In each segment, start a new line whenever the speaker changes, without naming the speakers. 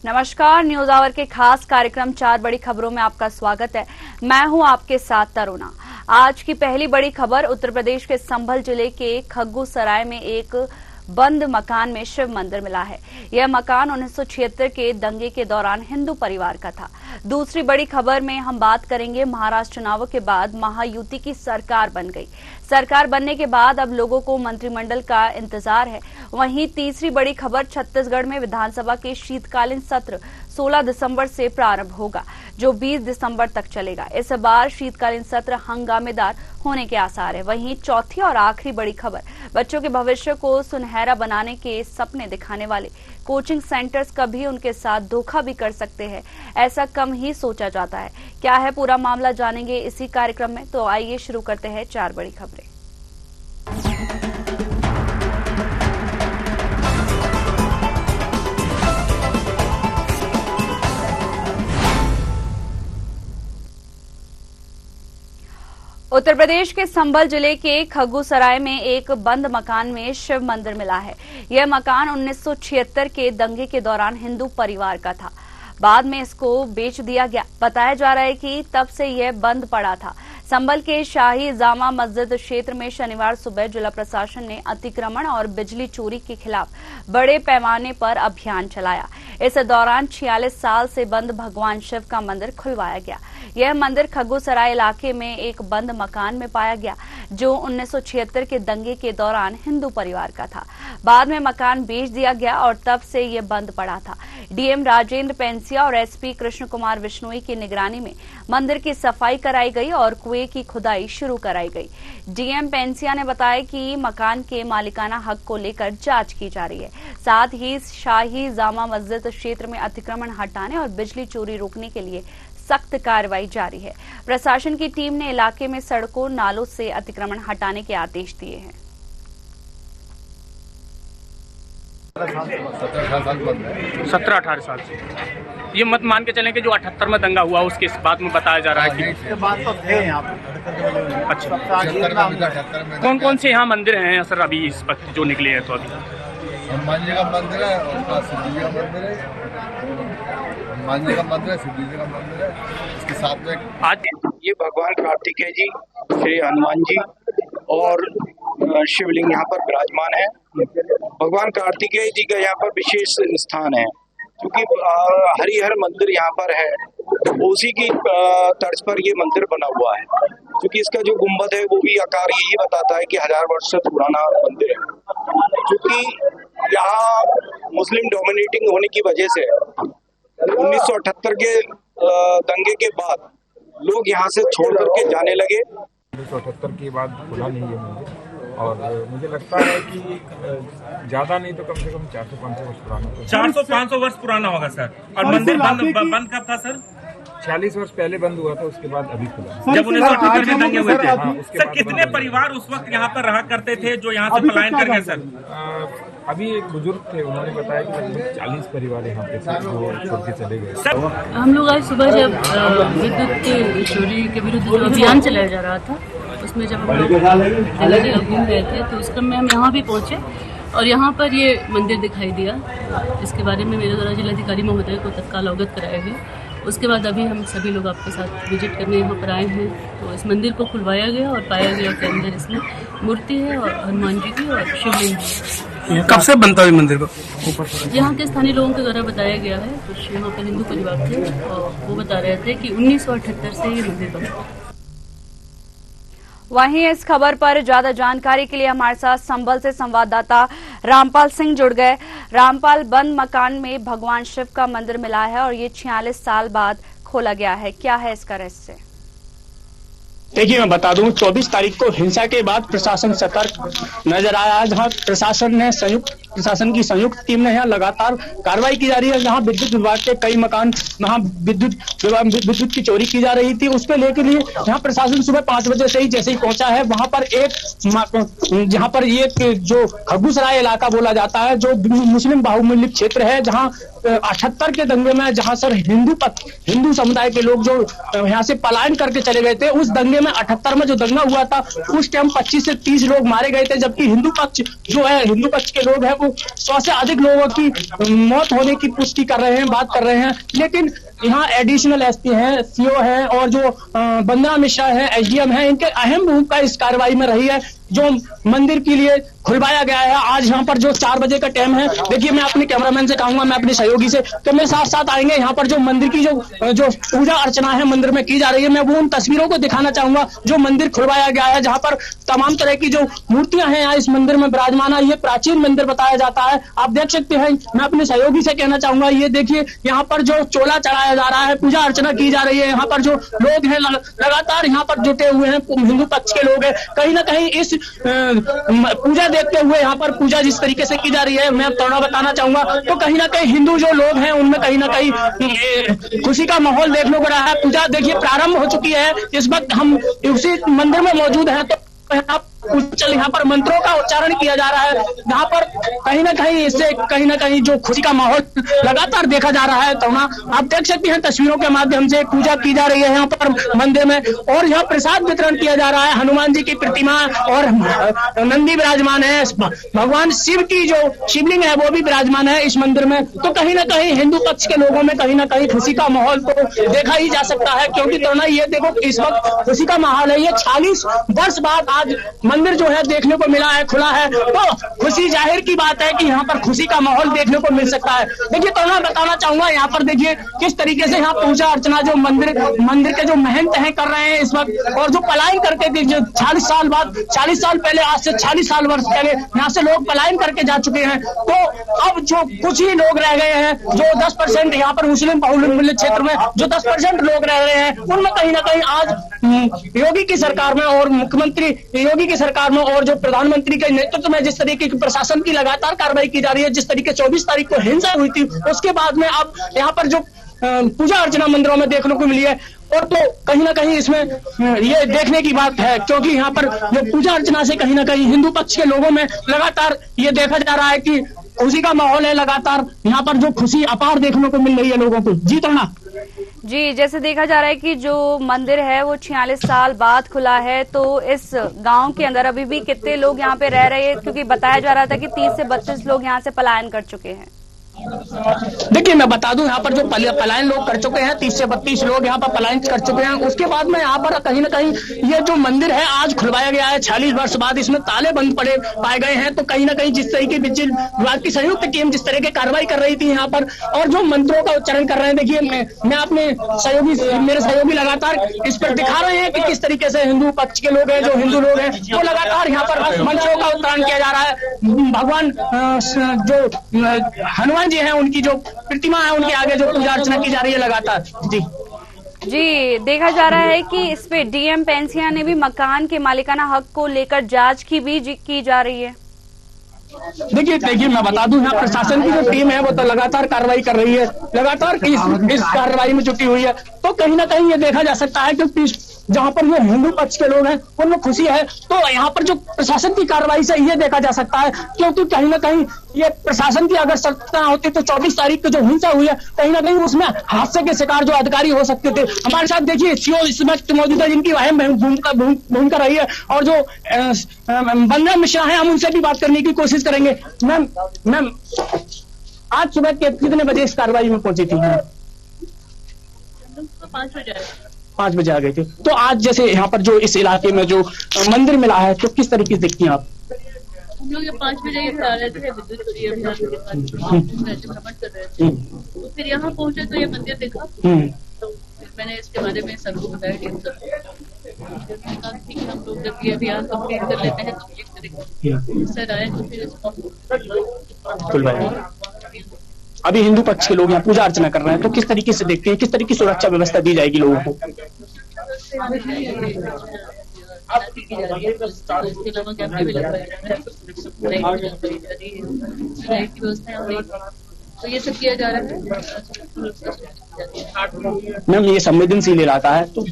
नमस्कार, news our के खास कार्यक्रम 4 बड़ी खबरों में आपका स्वागत है। मैं हूं आपके साथ तरुणा। आज की पहली बड़ी खबर उत्तर प्रदेश के संभल जिले के खग्गू सराय में एक बंद मकान में शिव मंदिर मिला है। यह मकान 1976 के दंगे के दौरान हिंदू परिवार का था। दूसरी बड़ी खबर में हम बात करेंगे महाराष्ट्र चुनावों के बाद महायुति की सरकार बन गई। सरकार बनने के बाद अब लोगों को मंत्रिमंडल का इंतजार है। वहीं तीसरी बड़ी खबर छत्तीसगढ़ में विधानसभा के शीतकालीन सत्र 16 दिसंबर से प्रारंभ होगा, जो 20 दिसंबर तक चलेगा। इस बार शीतकालीन सत्र हंगामेदार होने के आसार है। वहीं चौथी और आखिरी बड़ी खबर, बच्चों के भविष्य को सुनहरा बनाने के सपने दिखाने वाले कोचिंग सेंटर्स कभी उनके साथ धोखा भी कर सकते हैं, ऐसा कम ही सोचा जाता है। क्या है पूरा मामला, जानेंगे इसी कार्यक्रम में। तो आइए शुरू करते हैं 4 बड़ी खबरें। उत्तर प्रदेश के संभल जिले के खग्गू सराय में एक बंद मकान में शिव मंदिर मिला है। यह मकान 1976 के दंगे के दौरान हिंदू परिवार का था। बाद में इसको बेच दिया गया। बताया जा रहा है कि तब से यह बंद पड़ा था। संभल के शाही जामा मस्जिद क्षेत्र में शनिवार सुबह जिला प्रशासन ने अतिक्रमण और बिजली चोरी के खिलाफ बड़े पैमाने पर अभियान चलाया। इस दौरान 46 साल से बंद भगवान शिव का मंदिर खुलवाया गया। यह मंदिर खग्गू सराय इलाके में एक बंद मकान में पाया गया, जो 1976 के दंगे के दौरान हिंदू परिवार का था। बाद में मकान बेच दिया गया और तब से यह बंद पड़ा था। डीएम राजेंद्र पेंसिया और एसपी कृष्ण कुमार विश्नोई की निगरानी में मंदिर की सफाई कराई गई और कुएं की खुदाई शुरू कराई गई। डीएम पेंसिया ने बताया कि मकान के मालिकाना हक को लेकर जांच की जा रही है। साथ ही शाही जामा मस्जिद क्षेत्र में अतिक्रमण हटाने और बिजली चोरी रोकने के लिए सख्त कार्रवाई जारी है। प्रशासन की टीम ने इलाके में सड़कों नालों से अतिक्रमण हटाने के आदेश दिए हैं।
17-18 साल से ये मत मान के चलें कि जो 78 में दंगा हुआ उसके इस बात में बताया जा रहा है कि
इसके बाद तो थे यहाँ पे।
अच्छा, कौन कौन से यहाँ मंदिर हैं सर अभी इस वक्त जो निकले हैं? तो अभी
हनुमान जी का मंदिर है, और शिव जी का मंदिर है, हनुमान जी का मंदिर है, शिव जी का मंदिर है। इसके साथ में
आज
ये भगवान कार्तिकेय जी, श्री हनुमान जी और शिवलिंग यहाँ पर विराजमान है। भगवान कार्तिकेय जी का यहाँ पर विशेष स्थान है, क्योंकि हरिहर मंदिर यहाँ पर है, उसी की तर्ज पर ये मंदिर बना हुआ है। क्योंकि इसका जो गुंबद है वो भी आकार यही बताता है कि 1000 वर्ष से पुराना मंदिर है। क्योंकि यहाँ मुस्लिम डोमिनेटिंग होने की वजह से 1978 के दंगे के बाद लोग यहाँ से छोड़ करके जाने लगे।
1978 के बाद खुला नहीं है मंदिर, और मुझे लगता है कि ज्यादा नहीं तो कम से कम 400-500 वर्ष पुराना।
400-500 वर्ष पुराना होगा सर। और मंदिर बंद कब था सर?
46 वर्ष पहले बंद हुआ था, उसके बाद अभी खुला।
जब 1978 में दंगे हुए थे। सर, कितने
बाद
परिवार उस वक्त यहाँ पर रहा करते थे जो यहाँ से पलायन कर गए सर?
अभी एक बुजुर्ग थे, उन्होंने बताया कि लगभग 40 परिवार यहाँ पे थे जो छोड़ के चले गए।
हम लोग आज सुबह जब विद्युत के चोरी के विरुद्ध जो अभियान चलाया जा रहा था, उसमें जब हम लोग जगह जगह घूम रहे थे तो उस क्रम में हम यहाँ भी पहुँचे और यहाँ पर ये मंदिर दिखाई दिया। इसके बारे में मेरे द्वारा जिलाधिकारी महोदय को तत्काल अवगत कराया गया। उसके बाद अभी हम सभी लोग आपके साथ विजिट करने यहाँ पर आए हैं। तो इस मंदिर को खुलवाया गया और पाया गया कि अंदर इसमें मूर्ति है और हनुमान जी की और शिवलिंग की।
कब से बनता है मंदिर को?
यहाँ के स्थानीय लोगों के द्वारा बताया गया है। कुछ यहाँ पर हिंदू परिवार थे और वो बता रहे थे कि 1978 से ये मंदिर बना।
वहीं इस खबर पर ज्यादा जानकारी के लिए हमारे साथ संभल से संवाददाता रामपाल सिंह जुड़ गए। रामपाल, बंद मकान में भगवान शिव का मंदिर मिला है और ये 46 साल बाद खोला गया है, क्या है इसका रहस्य?
देखिए, मैं बता दूं, 24 तारीख को हिंसा के बाद प्रशासन सतर्क नजर आया। जहां प्रशासन की संयुक्त टीम ने यहाँ लगातार कार्रवाई की जा रही है। जहां विद्युत विभाग के कई मकान, वहां विद्युत की चोरी की जा रही थी, उसके लेकर यहाँ प्रशासन सुबह 5 बजे से ही जैसे ही पहुंचा है, वहां पर जहां पर ये जो खग्गू सराय इलाका बोला जाता है, जो मुस्लिम बाहुल्य क्षेत्र है, जहां 78 के दंगे में जहां सर हिंदू समुदाय के लोग जो यहाँ से पलायन करके चले गए थे, उस दंगे में 78 में जो दंगा हुआ था उस टाइम 25 से 30 लोग मारे गए थे। जबकि हिंदू पक्ष के लोग हैं को 100 से अधिक लोगों की मौत होने की पुष्टि कर रहे हैं, बात कर रहे हैं। लेकिन यहाँ एडिशनल एसपी हैं, सीओ हैं और जो वंदना मिश्रा है, एसडीएम है, इनके अहम भूमिका इस कार्रवाई में रही है। जो मंदिर के लिए खुलवाया गया है, आज यहाँ पर जो 4 बजे का टाइम है, देखिए मैं अपने कैमरामैन से कहूंगा, मैं अपने सहयोगी से कि मेरे साथ साथ आएंगे। यहाँ पर जो मंदिर की जो पूजा अर्चना है मंदिर में की जा रही है, मैं वो उन तस्वीरों को दिखाना चाहूंगा जो मंदिर खुलवाया गया है, जहाँ पर तमाम तरह की जो मूर्तियां हैं यहाँ इस मंदिर में विराजमान है। ये प्राचीन मंदिर बताया जाता है, आप देख सकते हैं। मैं अपने सहयोगी से कहना चाहूंगा, ये देखिए यहाँ पर जो चोला चढ़ाया जा रहा है, पूजा अर्चना की जा रही है। यहाँ पर जो लोग हैं लगातार यहाँ पर जुटे हुए हैं, हिंदू पक्ष के लोग हैं। कहीं ना कहीं इस पूजा देखते हुए यहाँ पर पूजा जिस तरीके से की जा रही है, मैं थोड़ा बताना चाहूंगा, तो कहीं ना कहीं हिंदू जो लोग हैं उनमें कहीं ना कहीं खुशी का माहौल देखने को रहा है। पूजा देखिए प्रारंभ हो चुकी है, इस वक्त हम उसी मंदिर में मौजूद हैं। तो यहाँ पर मंत्रों का उच्चारण किया जा रहा है, जहाँ पर कहीं ना कहीं इससे कहीं ना कहीं जो खुशी का माहौल लगातार देखा जा रहा है। तो ना आप देख सकते हैं तस्वीरों के माध्यम से पूजा की जा रही है यहाँ पर मंदिर में, और यहाँ प्रसाद वितरण किया जा रहा है। हनुमान जी की प्रतिमा और नंदी विराजमान है, भगवान शिव की जो शिवलिंग है वो भी विराजमान है इस मंदिर में। तो कहीं ना कहीं हिंदू पक्ष के लोगों में कहीं ना कहीं खुशी का माहौल तो देखा ही जा सकता है, क्योंकि तो ना ये देखो इस वक्त खुशी का माहौल है। ये 40 वर्ष बाद आज मंदिर जो है देखने को मिला है, खुला है, तो खुशी जाहिर की बात है कि यहाँ पर खुशी का माहौल देखने को मिल सकता है। देखिए तो मैं बताना चाहूंगा, यहाँ पर देखिए किस तरीके से यहाँ पूजा अर्चना जो मंदिर के जो महंत हैं कर रहे हैं इस वक्त, और जो पलायन करके 40 साल बाद, 40 साल पहले, आज से 40 साल वर्ष पहले यहाँ से लोग पलायन करके जा चुके हैं। तो अब जो कुछ ही लोग रह गए हैं, जो 10% यहाँ पर मुस्लिम बहुल क्षेत्र में जो 10% लोग रह रहे हैं, उनमें कहीं ना कहीं आज योगी की सरकार में और मुख्यमंत्री योगी की सरकार में और जो प्रधानमंत्री के नेतृत्व में जिस तरीके की प्रशासन की लगातार कार्रवाई की जा रही है, जिस तरीके 24 तारीख को हिंसा हुई थी, उसके बाद में अब यहाँ पर जो पूजा अर्चना मंदिरों में देखने को मिली है, और तो कहीं ना कहीं इसमें ये देखने की बात है, क्योंकि यहाँ पर जो पूजा अर्चना से कहीं ना कहीं हिंदू पक्ष के लोगों में लगातार ये देखा जा रहा है कि खुशी का माहौल है। लगातार यहाँ पर जो खुशी अपार देखने को मिल रही है लोगों को। जी तोना
जी, जैसे देखा जा रहा है कि जो मंदिर है वो 46 साल बाद खुला है, तो इस गांव के अंदर अभी भी कितने लोग यहाँ पे रह रहे हैं, क्योंकि बताया जा रहा था कि 30 से 32 लोग यहाँ से पलायन कर चुके हैं।
देखिए मैं बता दूं, यहाँ पर जो पलायन लोग कर चुके हैं, 30 से 32 लोग यहाँ पर पलायन कर चुके हैं। उसके बाद में यहाँ पर कहीं ना कहीं ये जो मंदिर है आज खुलवाया गया है 46 वर्ष बाद, इसमें ताले बंद पड़े पाए गए हैं। तो कहीं ना कहीं जिस तरीके विभाग की संयुक्त टीम जिस तरह की कार्रवाई कर रही थी यहाँ पर, और जो मंत्रों का उच्चारण कर रहे हैं, देखिए मैं अपने मेरे सहयोगी लगातार इस पर दिखा रहे हैं कि किस तरीके से हिंदू पक्ष के लोग हैं, जो हिंदू लोग हैं, वो लगातार यहाँ पर मंत्रों का उच्चारण किया जा रहा है। भगवान जो हनुमान जी हैं उनकी जो प्रतिमा है उनके आगे जो पूजा अर्चना की जा रही है लगातार।
जी, देखा जा रहा है कि इस पे डीएम पेंसिया ने भी मकान के मालिकाना हक को लेकर जांच की जा रही है।
देखिए मैं बता दूं, यहाँ प्रशासन की जो टीम है वो तो लगातार कार्रवाई कर रही है, लगातार इस कार्रवाई में जुटी हुई है। तो कहीं ना कहीं ये देखा जा सकता है कि जहाँ पर ये हिंदू पक्ष के लोग हैं उनमें खुशी है, तो यहाँ पर जो प्रशासन की कार्रवाई से ये देखा जा सकता है, क्योंकि कहीं ना कहीं ये प्रशासन की अगर सख्ता होती तो 24 तारीख को जो हिंसा हुई है, कहीं ना कहीं उसमें हादसे के शिकार जो अधिकारी हो सकते थे। हमारे साथ देखिए सीओ इस वक्त मौजूद है, जिनकी अहम भूमिका रही है, और जो वंदना मिश्रा है, हम उनसे भी बात करने की कोशिश करेंगे। मैम आज सुबह कितने बजे इस कार्रवाई में पहुंची थी? 5 बजे आ गए थे। तो आज जैसे यहाँ पर जो इस इलाके में जो मंदिर मिला है, तो किस तरीके से देखती हैं आप?
हम लोग 5 बजे ही आ रहे थे, विद्युत चोरी अभियान के साथ भ्रमण कर रहे थे, तो फिर यहाँ पहुंचे तो ये मंदिर देखा, तो मैंने इसके बारे में सर को बताया कि हम लोग जब ये अभियान कंप्लीट कर लेते हैं तो ये करेंगे। सर आए तो फिर
अभी हिंदू पक्ष के लोग यहाँ पूजा अर्चना कर रहे हैं, तो किस तरीके से देखते हैं, किस तरीके की सुरक्षा व्यवस्था दी जाएगी लोगों को?
तो ये सब किया जा रहा है।
मैम ये संवेदनशील इलाका है, तो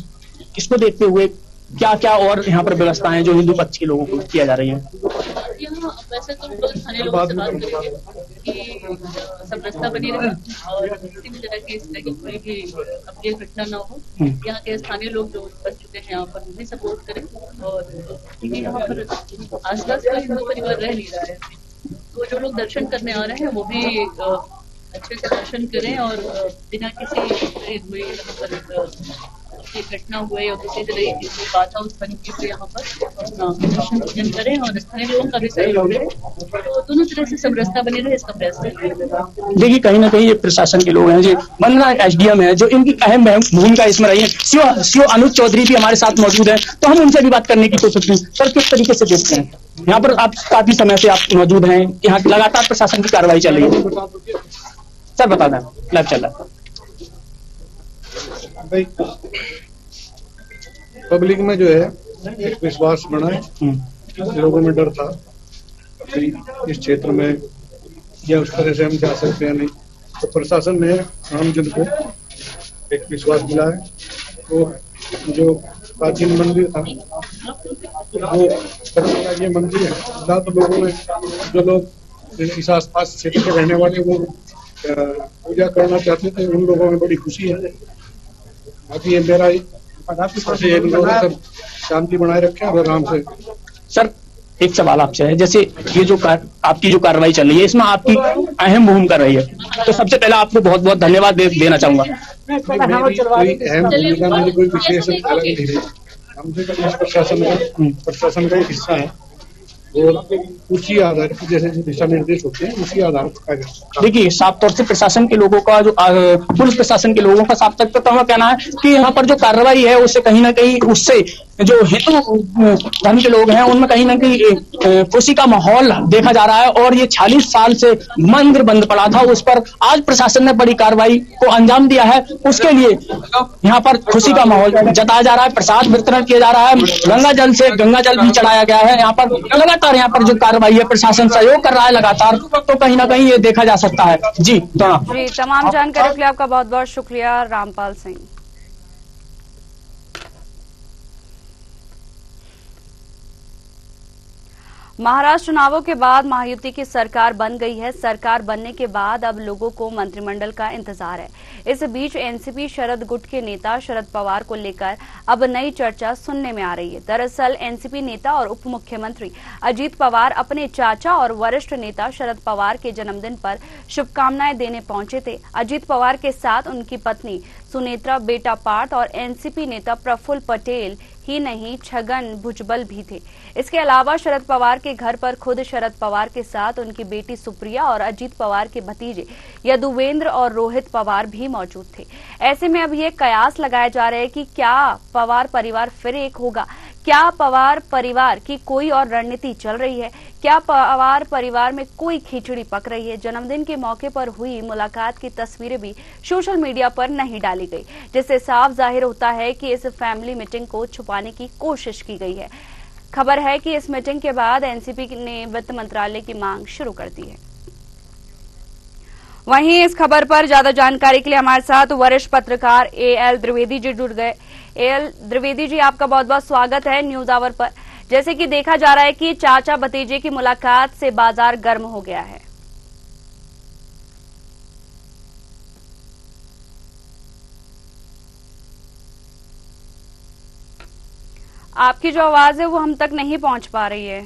इसको देखते हुए क्या क्या और यहाँ पर व्यवस्थाएं जो हिंदू पक्ष के लोगों को किया जा रही है?
यहाँ वैसे तो स्थानीय लोगों से बात करेंगे कि सब रास्ता बनी रहे और किसी भी तरह की इस तरह की कोई भी अप्रिय घटना न हो। यहाँ के स्थानीय लोग जो बच चुके हैं यहाँ पर भी सपोर्ट करें, और क्योंकि यहाँ पर आसपास का हिंदू परिवार रह नहीं रहा है, तो जो लोग दर्शन करने आ रहे हैं वो भी अच्छे से दर्शन करें और बिना किसी हुए कोई घटना हुए या किसी तरह की कोई बाधा उत्पन्न की हुई यहाँ पर अपना दर्शन पूजन करें और स्थानीय लोगों का भी सहयोग रहे, तो दोनों तरह से समरसता बनी रहे, इसका प्रयास करें।
देखिए कहीं ना कहीं ये प्रशासन के लोग हैं जो वंदना एसडीएम है, जो इनकी अहम भूमिका इसमें रही है। सीओ अनुज चौधरी भी हमारे साथ मौजूद है, तो हम उनसे भी बात करने की कोशिश की। सर किस तरीके से देखते हैं, यहाँ पर आप काफी समय से आप मौजूद हैं, यहाँ लगातार प्रशासन की कार्रवाई चल रही है, सर बता दें लाइव चल रहा है।
भाई पब्लिक में जो है एक विश्वास बना है, लोगों में डर था कि इस क्षेत्र में या उस तरह से हम जा सकते हैं नहीं, तो प्रशासन ने आम जन को एक विश्वास मिला है। तो जो प्राचीन मंदिर था वो ये मंदिर है, ज्यादा लोगों ने जो लोग इस आसपास क्षेत्र के रहने वाले वो पूजा करना चाहते थे, उन लोगों में बड़ी खुशी है। बाकी ये मेरा सब शांति बनाए रखे और आराम से।
सर एक सवाल आपसे है, जैसे ये जो आपकी जो कार्रवाई चल रही है इसमें आपकी अहम भूमिका रही है, तो सबसे पहले आपको बहुत बहुत धन्यवाद देना चाहूंगा।
कोई अहम भूमिका मेरी कोई विशेष अलग नहीं है, हमसे प्रशासन का एक हिस्सा है और उसी आधार पर जैसे दिशा निर्देश होते हैं उसी आधार पर।
देखिए साफ तौर से प्रशासन के लोगों का जो पुलिस प्रशासन के लोगों का साफ तौर पर कहना है कि यहाँ पर जो कार्रवाई है उससे कहीं ना कहीं उससे जो हिंदू धर्म के लोग हैं उनमें कहीं ना कहीं खुशी का माहौल देखा जा रहा है। और ये 40 साल से मंदिर बंद पड़ा था, उस पर आज प्रशासन ने बड़ी कार्रवाई को अंजाम दिया है, उसके लिए यहाँ पर खुशी का माहौल जताया जा रहा है। प्रसाद वितरण किया जा रहा है, गंगा जल से गंगा जल भी चढ़ाया गया है। यहाँ पर लगातार यहाँ पर जो कार्रवाई है प्रशासन सहयोग कर रहा है लगातार, तो कहीं ना कहीं ये देखा जा सकता है। जी
तमाम जानकारी के लिए आपका बहुत बहुत शुक्रिया रामपाल सिंह। महाराष्ट्र चुनावों के बाद महायुति की सरकार बन गई है। सरकार बनने के बाद अब लोगों को मंत्रिमंडल का इंतजार है। इस बीच एनसीपी शरद गुट के नेता शरद पवार को लेकर अब नई चर्चा सुनने में आ रही है। दरअसल एनसीपी नेता और उप मुख्यमंत्री अजीत पवार अपने चाचा और वरिष्ठ नेता शरद पवार के जन्मदिन पर शुभकामनाएं देने पहुंचे थे। अजीत पवार के साथ उनकी पत्नी सुनेत्रा, बेटा पार्थ और एनसीपी नेता प्रफुल्ल पटेल ही नहीं छगन भुजबल भी थे। इसके अलावा शरद पवार के घर पर खुद शरद पवार के साथ उनकी बेटी सुप्रिया और अजीत पवार के भतीजे यदुवेंद्र और रोहित पवार भी मौजूद थे। ऐसे में अब ये कयास लगाए जा रहे हैं कि क्या पवार परिवार फिर एक होगा, क्या पवार परिवार की कोई और रणनीति चल रही है, क्या पवार परिवार में कोई खिचड़ी पक रही है। जन्मदिन के मौके पर हुई मुलाकात की तस्वीरें भी सोशल मीडिया पर नहीं डाली गई, जिससे साफ जाहिर होता है कि इस फैमिली मीटिंग को छुपाने की कोशिश की गई है। खबर है कि इस मीटिंग के बाद एनसीपी ने वित्त मंत्रालय की मांग शुरू कर दी है। वहीं इस खबर पर ज्यादा जानकारी के लिए हमारे साथ वरिष्ठ पत्रकार एएल द्विवेदी जी जुड़ गए। एएल द्विवेदी जी, आपका बहुत बहुत स्वागत है न्यूज आवर पर। जैसे कि देखा जा रहा है कि चाचा भतीजे की मुलाकात से बाजार गर्म हो गया है। आपकी जो आवाज है वो हम तक नहीं पहुंच पा रही है।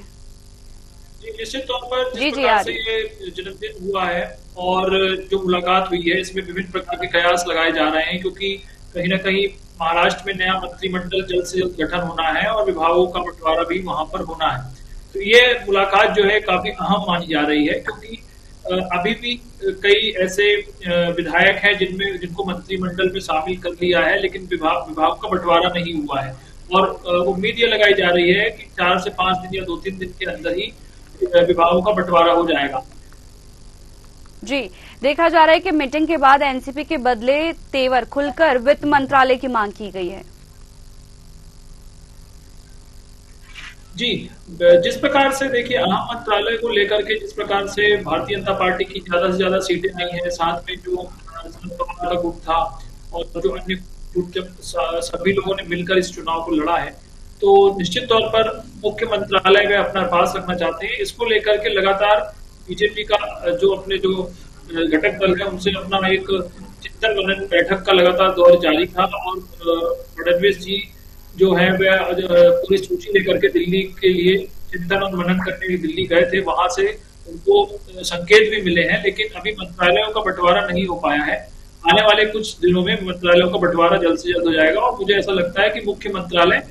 निश्चित तौर पर जिस प्रकार से ये जन्मदिन हुआ है और जो मुलाकात हुई है इसमें विभिन्न प्रकार के कयास लगाए जा रहे हैं, क्योंकि कहीं ना कहीं महाराष्ट्र में नया मंत्रिमंडल जल्द से जल्द गठन होना है और विभागों का बंटवारा भी वहां पर होना है। तो ये मुलाकात जो है काफी अहम मानी जा रही है, क्योंकि अभी भी कई ऐसे विधायक हैं जिनको मंत्रिमंडल में शामिल कर लिया है, लेकिन विभाग का बंटवारा नहीं हुआ है। और उम्मीद ये लगाई जा रही है कि 4 से 5 दिन या 2-3 दिन के अंदर ही विभागों का बंटवारा हो जाएगा।
जी, देखा जा रहा है कि मीटिंग के बाद एनसीपी के बदले तेवर खुलकर वित्त मंत्रालय की मांग की गई है।
जी, जिस प्रकार से देखिए आम मंत्रालय को लेकर के जिस प्रकार से भारतीय जनता पार्टी की ज्यादा से ज्यादा सीटें नहीं है, साथ में जो का गुट था और जो अन्य गुट सभी लोगों ने मिलकर इस चुनाव को लड़ा है, तो निश्चित तौर पर मुख्य मंत्रालय में अपना पास रखना चाहते हैं। इसको लेकर के लगातार बीजेपी का जो अपने जो घटक दल है उनसे अपना एक चिंतन मनन बैठक का लगातार दौर जारी था और फडणवीस जी जो है वह पूरी सूची लेकर के दिल्ली के लिए चिंतन और मनन करने दिल्ली गए थे। वहां से उनको संकेत भी मिले हैं, लेकिन अभी मंत्रालयों का बंटवारा नहीं हो पाया है। आने वाले कुछ दिनों में मंत्रालयों का बंटवारा जल्द से जल्द हो जाएगा और मुझे ऐसा लगता है कि मुख्य मंत्रालय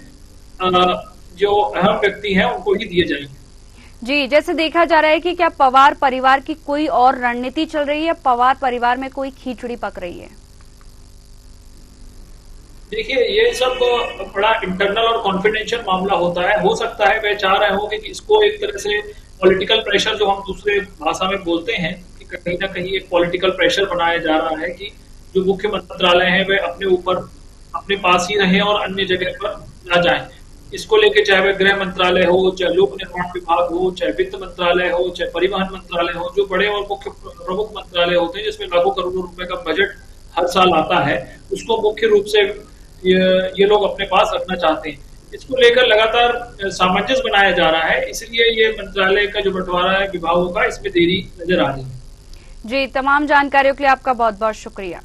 जो अहम व्यक्ति हैं उनको ही दिए जाएंगे।
जी, जैसे देखा जा रहा है कि क्या पवार परिवार की कोई और रणनीति चल रही है, पवार परिवार में कोई खिचड़ी पक रही है?
देखिए, ये सब बड़ा इंटरनल और कॉन्फिडेंशियल मामला होता है। हो सकता है वे चाह रहे हो कि इसको एक तरह से पॉलिटिकल प्रेशर, जो हम दूसरे भाषा में बोलते हैं, कि कहीं ना कहीं एक पॉलिटिकल प्रेशर बनाया जा रहा है कि जो मुख्य मंत्रालय है वे अपने ऊपर, अपने पास ही रहें और अन्य जगह पर ना जाएं। इसको लेके चाहे वह गृह मंत्रालय हो, चाहे लोक निर्माण विभाग हो, चाहे वित्त मंत्रालय हो, चाहे परिवहन मंत्रालय हो, जो बड़े और मुख्य प्रमुख मंत्रालय होते हैं जिसमें लाखों करोड़ों रुपए का बजट हर साल आता है, उसको मुख्य रूप से ये लोग अपने पास रखना चाहते हैं। इसको लेकर लगातार सामंजस्य बनाया जा रहा है, इसलिए ये मंत्रालय का जो बंटवारा है विभागों का, इसमें देरी नजर आ रही है।
जी, तमाम जानकारियों के लिए आपका बहुत बहुत शुक्रिया।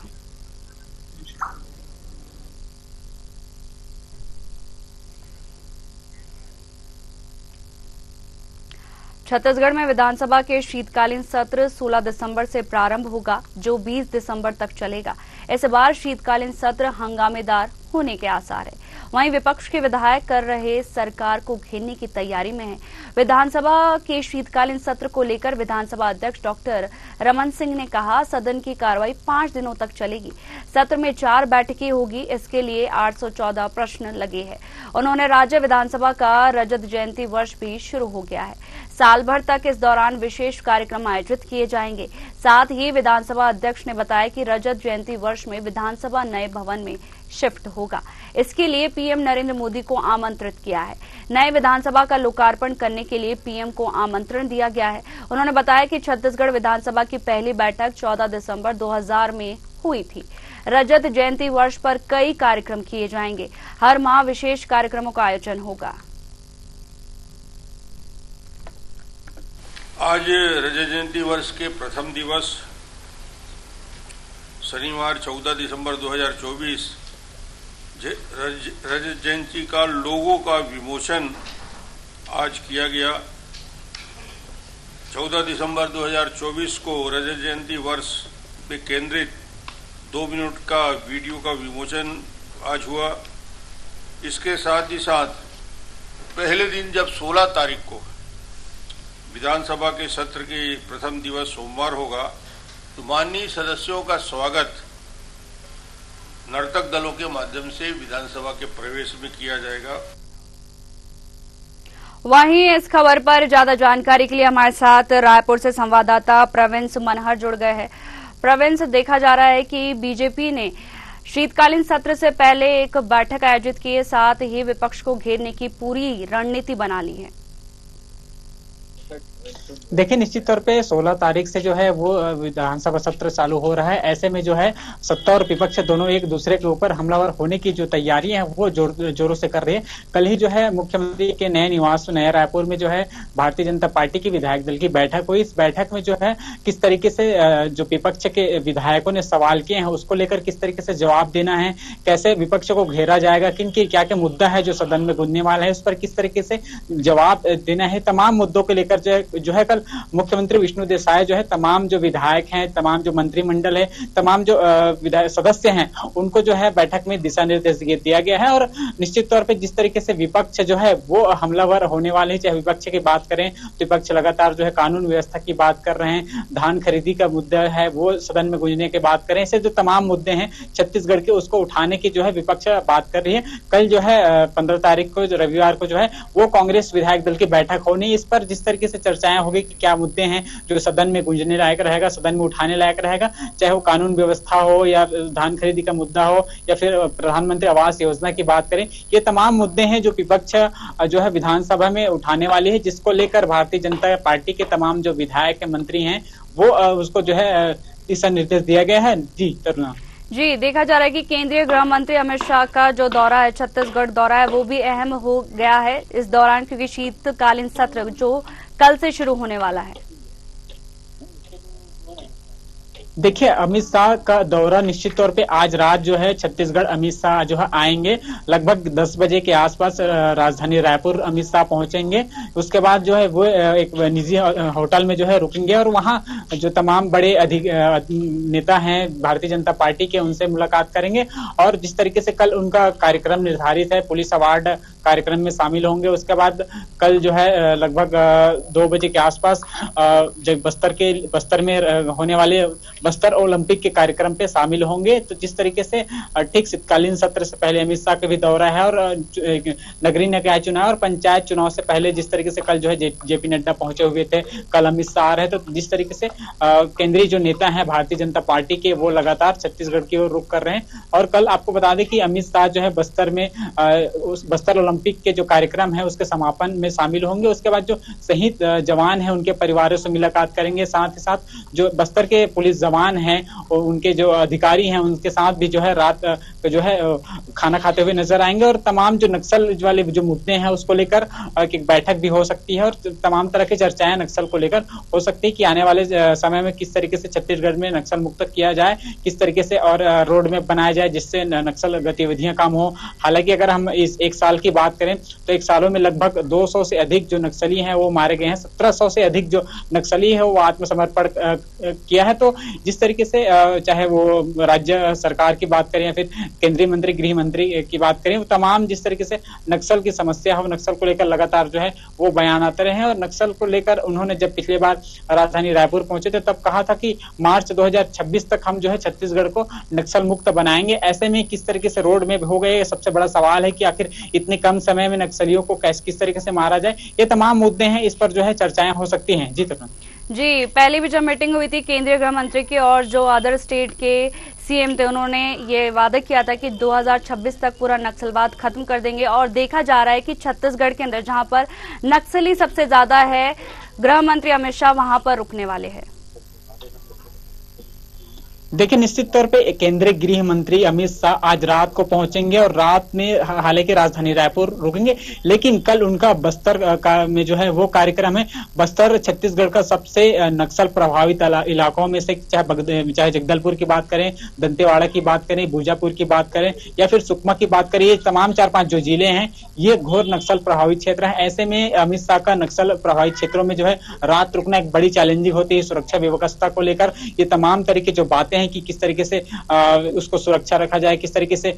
छत्तीसगढ़ में विधानसभा के शीतकालीन सत्र 16 दिसंबर से प्रारंभ होगा, जो 20 दिसंबर तक चलेगा। इस बार शीतकालीन सत्र हंगामेदार होने के आसार है। वहीं विपक्ष के विधायक कर रहे सरकार को घेरने की तैयारी में है। विधानसभा के शीतकालीन सत्र को लेकर विधानसभा अध्यक्ष डॉक्टर रमन सिंह ने कहा, सदन की कार्रवाई 5 दिनों तक चलेगी। सत्र में 4 बैठकें होगी, इसके लिए 814 प्रश्न लगे हैं। उन्होंने राज्य विधानसभा का रजत जयंती वर्ष भी शुरू हो गया है। साल भर तक इस दौरान विशेष कार्यक्रम आयोजित किए जाएंगे। साथ ही विधानसभा अध्यक्ष ने बताया कि रजत जयंती वर्ष में विधानसभा नए भवन में शिफ्ट होगा। इसके लिए पीएम नरेंद्र मोदी को आमंत्रित किया है। नए विधानसभा का लोकार्पण करने के लिए पीएम को आमंत्रण दिया गया है। उन्होंने बताया कि छत्तीसगढ़ विधानसभा की पहली बैठक 14 दिसंबर 2000 में हुई थी। रजत जयंती वर्ष पर कई कार्यक्रम किए जाएंगे। हर माह विशेष कार्यक्रमों का आयोजन होगा।
आज रजत जयंती वर्ष के प्रथम दिवस शनिवार 14 दिसंबर 2024 रजत जयंती का लोगो का विमोचन आज किया गया। 14 दिसंबर 2024 को रजत जयंती वर्ष पे केंद्रित 2 मिनट का वीडियो का विमोचन आज हुआ। इसके साथ ही साथ पहले दिन जब 16 तारीख को विधानसभा के सत्र के प्रथम दिवस सोमवार होगा, तो माननीय सदस्यों का स्वागत नर्तक दलों के माध्यम से विधानसभा के प्रवेश में किया जाएगा।
वहीं इस खबर पर ज्यादा जानकारी के लिए हमारे साथ रायपुर से संवाददाता प्रवीण मनहर जुड़ गए हैं। प्रवीण, देखा जा रहा है कि बीजेपी ने शीतकालीन सत्र से पहले एक बैठक आयोजित की है, साथ ही विपक्ष को घेरने की पूरी रणनीति बना ली है।
देखिए, निश्चित तौर पे 16 तारीख से जो है वो विधानसभा सत्र चालू हो रहा है। ऐसे में जो है सत्ता और विपक्ष दोनों एक दूसरे के ऊपर हमलावर होने की जो तैयारियां हैं वो जोरों से कर रही है। कल ही जो है मुख्यमंत्री के नए निवास नया रायपुर में जो है भारतीय जनता पार्टी की विधायक दल की बैठक हुई। इस बैठक में जो है किस तरीके से जो विपक्ष के विधायकों ने सवाल किए हैं उसको लेकर किस तरीके से जवाब देना है, कैसे विपक्ष को घेरा जाएगा, किन की क्या क्या मुद्दा है जो सदन में गुंजने वाला है, उस पर किस तरीके से जवाब देना है, तमाम मुद्दों को लेकर जो है कल मुख्यमंत्री विष्णु देसाई जो है तमाम जो विधायक हैं, तमाम जो मंत्रिमंडल है, तमाम जो विधायक सदस्य हैं उनको जो है बैठक में दिशा निर्देश दिया गया है। और निश्चित तौर पे जिस तरीके से विपक्ष जो है वो हमलावर होने वाले हैं, चाहे विपक्ष की बात करें तो विपक्ष लगातार जो है कानून व्यवस्था की बात कर रहे हैं, धान खरीदी का मुद्दा है वो सदन में गुंजने की बात करें, ऐसे जो तमाम मुद्दे हैं छत्तीसगढ़ के उसको उठाने की जो है विपक्ष बात कर रही है। कल जो है 15 तारीख को जो रविवार को जो है वो कांग्रेस विधायक दल की बैठक होनी, इस पर जिस तरीके से चर्चाएं होगी कि क्या मुद्दे हैं जो सदन में गूंजने लायक रहेगा, सदन में उठाने लायक रहेगा, चाहे वो कानून व्यवस्था हो या धान खरीदी का मुद्दा हो या फिर प्रधानमंत्री आवास योजना की बात करें, ये तमाम मुद्दे हैं जो विपक्ष जो है विधानसभा में उठाने वाली है, जिसको लेकर भारतीय जनता पार्टी के तमाम जो विधायक मंत्री हैं वो उसको जो है दिशा निर्देश दिया गया है। जी तरुणा
जी, देखा जा रहा है कि केंद्रीय गृह मंत्री अमित शाह का जो दौरा है, छत्तीसगढ़ दौरा है, वो भी अहम हो गया है इस दौरान, क्योंकि शीतकालीन सत्र जो कल से शुरू होने वाला है।
देखिए, अमित शाह का दौरा निश्चित तौर पे आज रात जो है छत्तीसगढ़ अमित शाह जो है आएंगे। लगभग 10 बजे के आसपास राजधानी रायपुर अमित शाह पहुंचेंगे। उसके बाद जो है वो एक निजी होटल में जो है रुकेंगे और वहां जो तमाम बड़े नेता हैं भारतीय जनता पार्टी के, उनसे मुलाकात करेंगे। और जिस तरीके से कल उनका कार्यक्रम निर्धारित है, पुलिस अवार्ड कार्यक्रम में शामिल होंगे। उसके बाद कल जो है लगभग 2 बजे के आसपास जब बस्तर में होने वाले बस्तर ओलंपिक के कार्यक्रम पे शामिल होंगे। तो जिस तरीके से ठीक शीतकालीन सत्र से पहले अमित शाह का भी दौरा है और नगरीय निकाय चुनाव और पंचायत चुनाव से पहले जिस तरीके से कल जो है जेपी नड्डा पहुंचे हुए थे, कल अमित शाह आ रहे। तो जिस तरीके से केंद्रीय जो नेता है भारतीय जनता पार्टी के, वो लगातार छत्तीसगढ़ की ओर रुख कर रहे हैं। और कल आपको बता दें कि अमित शाह जो है बस्तर में उस बस्तर ओलंपिक के जो कार्यक्रम है उसके समापन में शामिल होंगे। उसके बाद जो शहीद जवान है उनके परिवारों से मुलाकात करेंगे। साथ ही साथ जो बस्तर के पुलिस जवान हैं और उनके जो अधिकारी हैं उनके साथ भी जो है रात जो है खाना खाते हुए नजर आएंगे। और तमाम जो नक्सल वाले जो मुद्दे हैं उसको लेकर एक बैठक भी हो सकती है और तमाम तरह की चर्चाएं नक्सल को लेकर हो सकती है कि आने वाले समय में किस तरीके से छत्तीसगढ़ में नक्सल मुक्त किया जाए, किस तरीके से और रोड मैप बनाया जाए जिससे नक्सल गतिविधियां कम हो। हालांकि अगर हम इस एक साल की बात करें तो एक सालों में लगभग 200 से अधिक जो नक्सली हैं वो मारे गए हैं। 1700 से अधिक जो नक्सली है वो आत्मसमर्पण किया है। तो जिस तरीके से चाहे वो राज्य सरकार की बात करें या फिर केंद्रीय मंत्री, गृह मंत्री की बात करें, वो तमाम जिस तरीके से नक्सल की समस्या हो, नक्सल को लेकर लगातार जो है वो बयान आते रहे हैं। और नक्सल को लेकर उन्होंने जब पिछली बार राजधानी रायपुर पहुंचे थे तब कहा था कि मार्च 2026 तक हम जो है छत्तीसगढ़ को नक्सल मुक्त बनाएंगे। ऐसे में किस तरीके से रोड में हो गए, सबसे बड़ा सवाल है कि आखिर इतने कम समय में नक्सलियों को किस तरीके से मारा जाए। ये तमाम मुद्दे हैं, इस पर जो है चर्चाएं हो सकती हैं। जी तरुण
जी, पहले भी जब मीटिंग हुई थी केंद्रीय गृह मंत्री की और जो अदर स्टेट के सीएम थे, उन्होंने ये वादा किया था कि 2026 तक पूरा नक्सलवाद खत्म कर देंगे। और देखा जा रहा है कि छत्तीसगढ़ के अंदर जहां पर नक्सली सबसे ज्यादा है, गृह मंत्री अमित शाह वहां पर रुकने वाले हैं।
देखिए, निश्चित तौर पे केंद्रीय गृह मंत्री अमित शाह आज रात को पहुंचेंगे और रात में हालांकि राजधानी रायपुर रुकेंगे, लेकिन कल उनका बस्तर में जो है वो कार्यक्रम है। बस्तर छत्तीसगढ़ का सबसे नक्सल प्रभावित इलाकों में से, चाहे जगदलपुर की बात करें, दंतेवाड़ा की बात करें, बीजापुर की बात करें या फिर सुकमा की बात करें, ये तमाम 4-5 जो जिले हैं ये घोर नक्सल प्रभावित क्षेत्र है। ऐसे में अमित शाह का नक्सल प्रभावित क्षेत्रों में जो है रात रुकना एक बड़ी चैलेंजिंग होती है सुरक्षा व्यवस्था को लेकर। ये तमाम तरह की जो बातें हैं कि किस तरीके से उसको सुरक्षा रखा जाए, किस तरीके से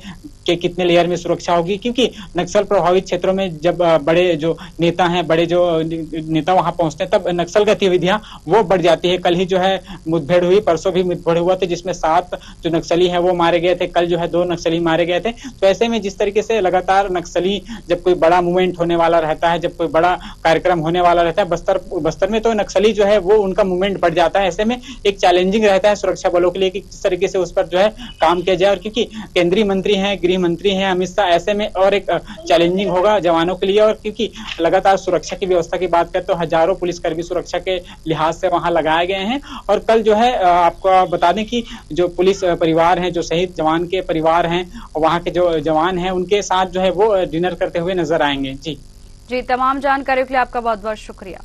कितने लेयर में सुरक्षा होगी, क्योंकि नक्सल प्रभावित क्षेत्रों में जब बड़े जो नेता हैं, बड़े जो नेता वहां पहुंचते हैं तब नक्सल गतिविधियां वो बढ़ जाती है। कल ही जो है मुठभेड़ हुई, परसों भी मुठभेड़ हुआ था जिसमें 7 जो नक्सली हैं वो मारे गए थे। कल जो है 2 नक्सली मारे गए थे। तो ऐसे में जिस तरीके से लगातार नक्सली, जब कोई बड़ा मूवमेंट होने वाला रहता है, जब कोई बड़ा कार्यक्रम होने वाला रहता है, बस्तर में तो नक्सली जो है वो उनका मूवमेंट बढ़ जाता है। ऐसे में एक चैलेंजिंग रहता है सुरक्षा बलों के लिए कि किस तरीके से उस पर जो है काम किया जाए। और क्योंकि केंद्रीय मंत्री हैं, गृह मंत्री हैं अमित शाह, ऐसे में और एक चैलेंजिंग होगा जवानों के लिए। और क्योंकि लगातार सुरक्षा की व्यवस्था की बात करें तो हजारों पुलिसकर्मी सुरक्षा के लिहाज से वहां लगाए गए हैं। और कल जो है आपको बता दें कि जो पुलिस परिवार हैं, जो शहीद जवान के परिवार हैं, वहां के जो जवान हैं, उनके साथ जो है वो डिनर करते हुए नजर आएंगे। जी,
तमाम जानकारी के लिए आपका बहुत बहुत शुक्रिया।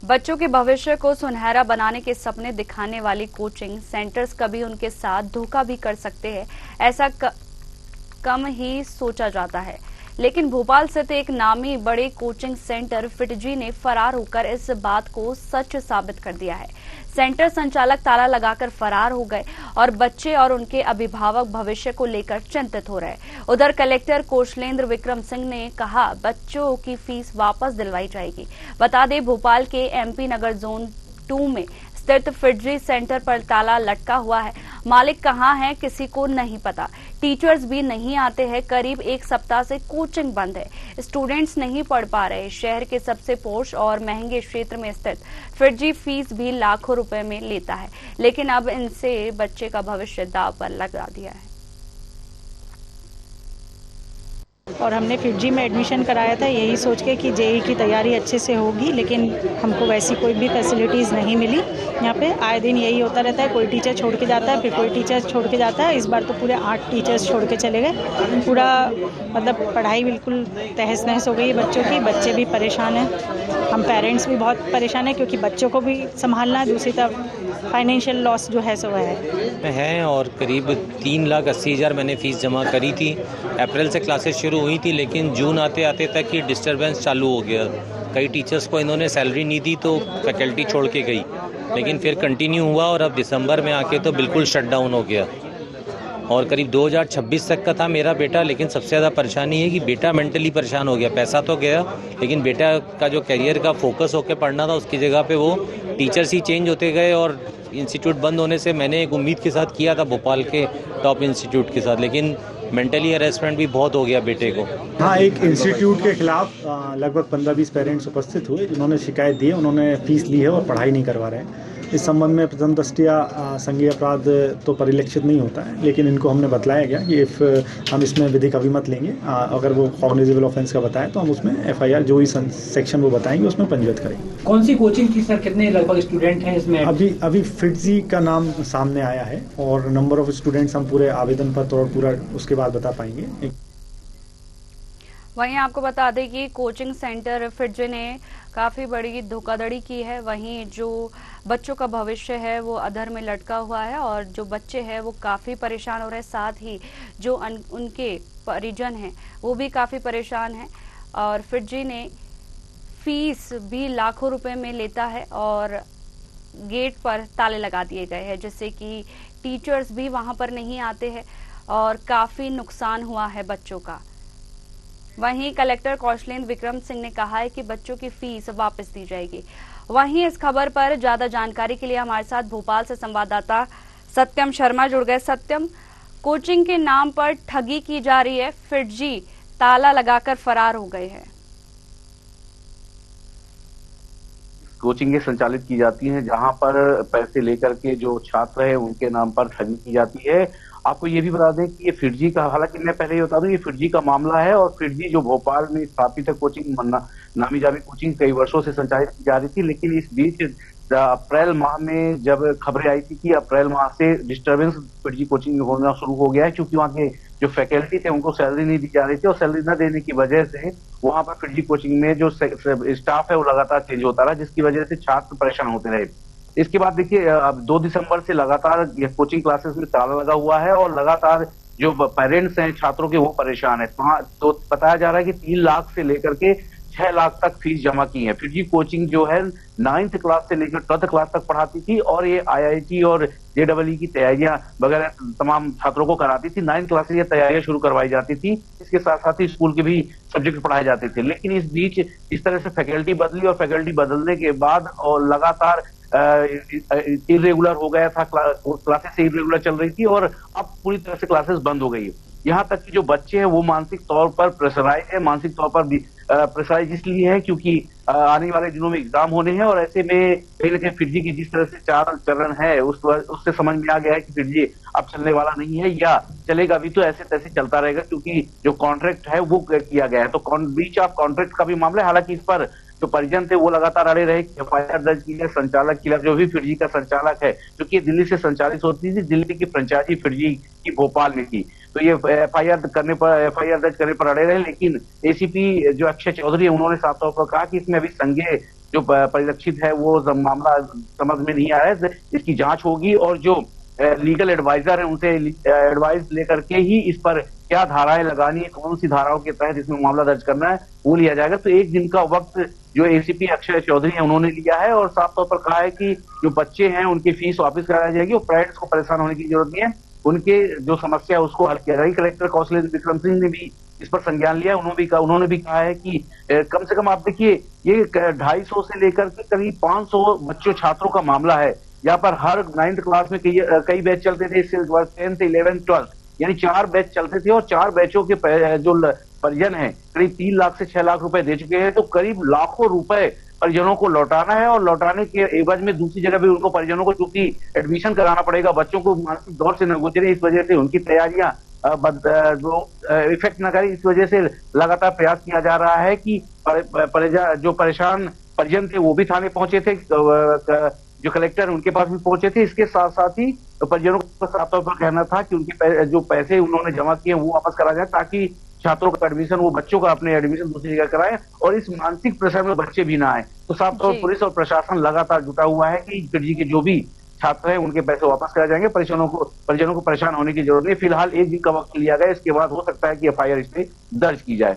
बच्चों के भविष्य को सुनहरा बनाने के सपने दिखाने वाली कोचिंग सेंटर्स कभी उनके साथ धोखा भी कर सकते हैं, ऐसा कम ही सोचा जाता है। लेकिन भोपाल स्थित एक नामी बड़े कोचिंग सेंटर फिटजी ने फरार होकर इस बात को सच साबित कर दिया है। सेंटर संचालक ताला लगाकर फरार हो गए और बच्चे और उनके अभिभावक भविष्य को लेकर चिंतित हो रहे। उधर कलेक्टर कौशलेंद्र विक्रम सिंह ने कहा बच्चों की फीस वापस दिलवाई जाएगी। बता दें, भोपाल के एमपी नगर जोन 2 में स्थित फिटजी सेंटर पर ताला लटका हुआ है। मालिक कहाँ है किसी को नहीं पता, टीचर्स भी नहीं आते हैं। करीब 1 सप्ताह से कोचिंग बंद है, स्टूडेंट्स नहीं पढ़ पा रहे। शहर के सबसे पोश और महंगे क्षेत्र में स्थित फिटजी फीस भी लाखों रुपए में लेता है, लेकिन अब इनसे बच्चे का भविष्य दांव पर लगा दिया है।
और हमने फिटजी में एडमिशन कराया था यही सोच के कि जेईई की तैयारी अच्छे से होगी, लेकिन हमको वैसी कोई भी फैसिलिटीज़ नहीं मिली। यहाँ पे आए दिन यही होता रहता है, कोई टीचर छोड़ के जाता है, फिर कोई टीचर छोड़ के जाता है। इस बार तो पूरे 8 टीचर्स छोड़ के चले गए। पूरा मतलब पढ़ाई बिल्कुल तहस नहस हो गई है बच्चों की, बच्चे भी परेशान हैं, हम पेरेंट्स भी बहुत परेशान हैं क्योंकि बच्चों को भी संभालना है, दूसरी तरफ फाइनेंशियल लॉस जो है सो है।
और करीब 3,80,000 मैंने फ़ीस जमा करी थी। अप्रैल से क्लासेस शुरू हुई थी, लेकिन जून आते आते तक ये डिस्टर्बेंस चालू हो गया। कई टीचर्स को इन्होंने सैलरी नहीं दी तो फैकल्टी छोड़ के गई, लेकिन फिर कंटिन्यू हुआ और अब दिसंबर में आके तो बिल्कुल शट डाउन हो गया। और करीब 2026 तक का था मेरा बेटा, लेकिन सबसे ज़्यादा परेशानी है कि बेटा मेंटली परेशान हो गया। पैसा तो गया, लेकिन बेटा का जो करियर का फोकस होकर पढ़ना था उसकी जगह पे वो टीचर्स ही चेंज होते गए। और इंस्टीट्यूट बंद होने से मैंने एक उम्मीद के साथ किया था भोपाल के टॉप इंस्टीट्यूट के साथ, लेकिन मेंटली हरेसमेंट भी बहुत हो गया बेटे को।
हाँ, एक इंस्टीट्यूट के खिलाफ लगभग 15-20 पेरेंट्स उपस्थित हुए जिन्होंने शिकायत दी है, उन्होंने फीस ली है और पढ़ाई नहीं करवा रहे हैं। इस संबंध में प्रथम दृष्टया संज्ञेय अपराध तो परिलक्षित नहीं होता है, लेकिन इनको हमने बतलाया गया कि हम इसमें विधिक अभिमत लेंगे। अगर वो कॉग्निजेबल ऑफेंस का बताए तो हम उसमें FIR जो ही सेक्शन वो बताएंगे उसमें पंजीबद्ध करेंगे।
कौन सी कोचिंग थी सर, कितने लगभग स्टूडेंट हैं इसमें?
अभी फिटजी का नाम सामने आया है और नंबर ऑफ स्टूडेंट्स हम पूरे आवेदन पत्र और पूरा उसके बाद बता पाएंगे।
वहीं आपको बता दें कि कोचिंग सेंटर फिटजी ने काफी बड़ी धोखाधड़ी की है। वहीं जो बच्चों का भविष्य है वो अधर में लटका हुआ है और जो बच्चे हैं वो काफी परेशान हो रहे हैं, साथ ही जो उनके परिजन हैं वो भी काफी परेशान हैं। और फिटजी ने फीस भी लाखों रुपए में लेता है और गेट पर ताले लगा दिए गए हैं, जिससे कि टीचर्स भी वहां पर नहीं आते हैं और काफी नुकसान हुआ है बच्चों का। वहीं कलेक्टर कौशलेंद्र विक्रम सिंह ने कहा है कि बच्चों की फीस वापस दी जाएगी। वहीं इस खबर पर ज्यादा जानकारी के लिए हमारे साथ भोपाल से संवाददाता सत्यम शर्मा जुड़ गए। सत्यम, कोचिंग के नाम पर ठगी की जा रही है, फिटजी ताला लगाकर फरार हो गए हैं।
कोचिंगें संचालित की जाती हैं जहां पर पैसे लेकर के जो छात्र है उनके नाम पर ठगी की जाती है। आपको ये भी बता दें कि ये फिटजी का, हालांकि मैं पहले ही बता दूं ये फिटजी का मामला है और फिटजी जो भोपाल में स्थापित है कोचिंग, नामी जामी कोचिंग कई वर्षों से संचालित की जा रही थी, लेकिन इस बीच अप्रैल माह में जब खबरें आई थी कि अप्रैल माह से डिस्टर्बेंस फिटजी कोचिंग में होना शुरू हो गया है, क्योंकि वहाँ के जो फैकल्टी थे उनको सैलरी नहीं दी जा रही थी और सैलरी न देने की वजह से वहां पर फिटजी कोचिंग में जो स्टाफ है वो लगातार चेंज होता रहा, जिसकी वजह से छात्र परेशान होते रहे। इसके बाद देखिए अब 2 दिसंबर से लगातार ये कोचिंग क्लासेस में ताला लगा हुआ है और लगातार जो पेरेंट्स हैं छात्रों के वो परेशान है। तो बताया जा रहा है कि 3 लाख से लेकर के 6 लाख तक फीस जमा की है। फिटजी कोचिंग जो है 9th क्लास से लेकर 12th क्लास तक पढ़ाती थी और ये IIT और JEE की तैयारियां वगैरह तमाम छात्रों को कराती थी। 9th क्लास से ये तैयारियां शुरू करवाई जाती थी, इसके साथ साथ ही स्कूल के भी सब्जेक्ट पढ़ाए जाते थे। लेकिन इस बीच इस तरह से फैकल्टी बदली और फैकल्टी बदलने के बाद और लगातार इरेगुलर हो गया था, क्लासेस इरेगुलर चल रही थी और अब पूरी तरह से क्लासेस बंद हो गई है। यहाँ तक कि जो बच्चे हैं वो मानसिक तौर पर प्रेशराइज है, मानसिक तौर पर प्रेशराइज इसलिए है क्योंकि आने वाले दिनों में एग्जाम होने हैं और ऐसे में कहीं ना कहीं फिटजी की जिस तरह से 4 चरण है उससे समझ में आ गया है कि फिटजी अब चलने वाला नहीं है, या चलेगा भी तो ऐसे तैसे चलता रहेगा, क्योंकि जो कॉन्ट्रैक्ट है वो किया गया है। तो ब्रीच ऑफ कॉन्ट्रैक्ट का भी मामला है। हालांकि इस पर जो परिजन थे वो लगातार अड़े रहे, FIR दर्ज की है संचालक खिलाफ, जो भी फिटजी का संचालक है, क्योंकि दिल्ली से संचालित होती थी, दिल्ली की फ्रेंचाइजी फिटजी की भोपाल में थी, तो ये FIR दर्ज करने पर अड़े रहे। लेकिन ACP जो अक्षय चौधरी है उन्होंने साफ तौर पर कहा कि इसमें अभी संज्ञेय जो परिलक्षित है वो मामला समझ में नहीं आया है, इसकी जांच होगी और जो लीगल एडवाइजर है उनसे एडवाइस लेकर के ही इस पर क्या धाराएं लगानी है, कौन सी धाराओं के तहत इसमें मामला दर्ज करना है वो लिया जाएगा। तो 1 दिन का वक्त जो ACP अक्षय चौधरी है उन्होंने लिया है और साफ तौर पर कहा है कि जो बच्चे हैं उनकी फीस वापस कराई जाएगी और पेरेंट्स को परेशान होने की जरूरत नहीं है, उनके जो समस्या है उसको हल किया जाएगा। कलेक्टर कौशलेंद्र विक्रम सिंह ने भी इस पर संज्ञान लिया। उन्होंने भी कहा है कि कम से कम आप देखिए ये 250 से लेकर के करीब 500 बच्चों छात्रों का मामला है। यहाँ पर हर 9th क्लास में कई बैच चलते थे, 10th 11th 12th यानी 4 बैच चलते थे और 4 बैचों के जो परिजन है करीब 3 लाख से 6 लाख रुपए दे चुके हैं। तो करीब लाखों रुपए परिजनों को लौटाना है और लौटाने के एवज में दूसरी जगह भी उनको परिजनों को चूंकि एडमिशन कराना पड़ेगा, बच्चों को मानसिक दौर से न गुजरे, इस वजह से उनकी तैयारियां इफेक्ट न करे, इस वजह से लगातार प्रयास किया जा रहा है कि जो परेशान परिजन थे वो भी थाने पहुंचे थे, जो कलेक्टर उनके पास भी पहुंचे थे। इसके साथ साथ ही परिजनों को साफ तौर पर कहना था कि उनके जो पैसे उन्होंने जमा किए वो वापस करा जाए, ताकि छात्रों का एडमिशन, वो बच्चों का अपने एडमिशन दूसरी जगह कराएं और इस मानसिक प्रेशर में बच्चे भी ना आए। तो साफ तौर पुलिस और प्रशासन लगातार जुटा हुआ है कि फिरजी के जो भी छात्र हैं उनके पैसे वापस कराए जाएंगे। परिजनों को परेशान होने की जरूरत नहीं। फिलहाल 1 दिन का वक्त लिया गया, इसके बाद हो सकता है कि FIR इस पे दर्ज की जाए।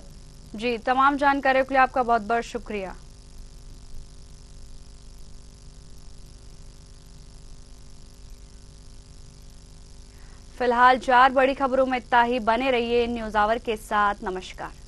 जी, तमाम जानकारी के लिए आपका बहुत बहुत शुक्रिया। फिलहाल 4 बड़ी खबरों में इतना ही। बने रहिए न्यूज़ आवर के साथ। नमस्कार।